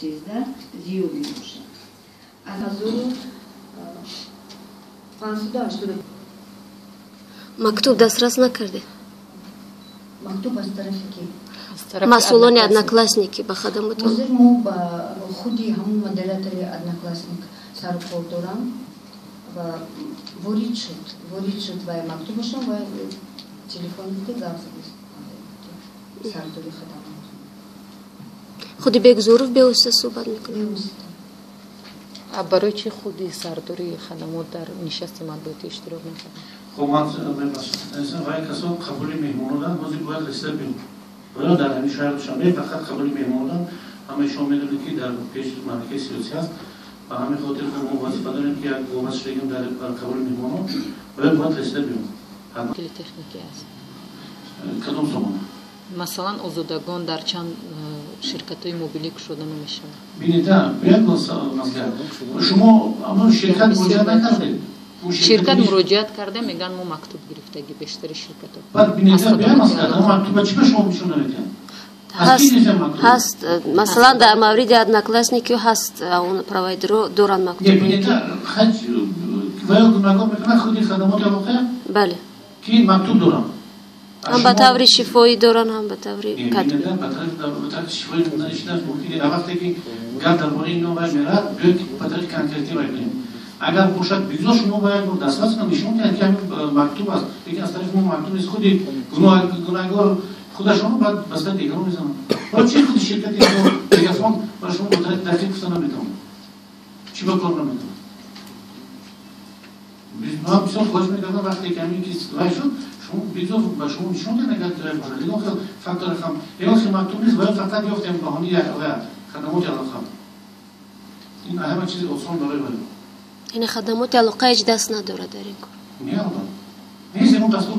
2013 زیوبی میشه. از 1588 مکتوب دسترس نکرده. مکتوب از طرف کی؟ مسئولان одноклассники به خدمات حاضر مو با خودی همون مدیریتور одноклассник سر کار دارم و وارد شد و مکتوبشون و تلفن دیگه گفت سرداری خدمات. خودی بگذارف به اوسه صحبت میکنه. برای چی خودی سرداری خدمات در نشست مطبوعاتی اشتراک میکنه؟ خب من مثلا وای کسا قبول مهمونان بازی باید رسیده بیم. ولی در همین شهر شنبه فقط قبول مهمونان همه شما میدونید که در پیش مملکت سیاسی است و همین خاطر ما وظیفه داریم که یک گومش بگیم در قبول مهمونان ولی باید رسیده بیم. کلی تکنیکی است. کدوم زمان؟ مثلا آزادگان در چند شرکت‌های موبیلی شده نمیشه. ببینید باید مسئله شما اما شرکت مراجعه نکردید. شرکت مراجعت کرده میگن ما مکتوب گرفتگی بیشتر شرکت‌ها. بعد ببینید بیا مسئله مکتوب چی به شما میشون نمیدن؟ هست مثلا در مورد одноклассники هست اون پروایدر دوران مکتوب. ببینید خرج وای گوناگون میکنه خودی خدمات واقع؟ بله. کی مکتوب دوران؟ هم به طور شفایی دوران هم به طور کتبی. به طور شفایی نشدن ممکنه وقتی که گرد درباره این نوع میراد بیاید به طور کانکریتی بگیم. اگر باشد بگذار شما باید دسترس نمیشون که همین مکتوب است. دیگه از طرف ما مکتوب است خودی گناهگار خود شما باید بسته دیگه رو میزنم. برای چی خودی شرکتی رو دیگه فهم برای شما دقیق کسا نمیتونم. چی بکار نمیتونم. ما بسیار خوش میگردم وقتی که همین کسی وای شد شما بگذار با شما نشون که نگرد داره باشد. دیگه خیلی فاکتور خم. دیگه خیلی مکتوب نیست باید فقط یافتیم بهانی یک خدمات خم. این همه چیز آسان برای این خدمات علاقه دست نداره در این کار. نیست اون تصور